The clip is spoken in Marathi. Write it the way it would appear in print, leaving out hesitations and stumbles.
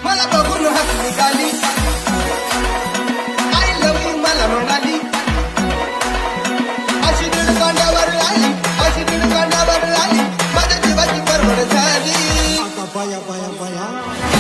मला बघून हसली गाली आय लव्ह यू मला म्हणाली अशी दीड कांडावर आली अशी दीड कांडावर आली माझ्या जीवाची परवड झाली पाया पाया पाया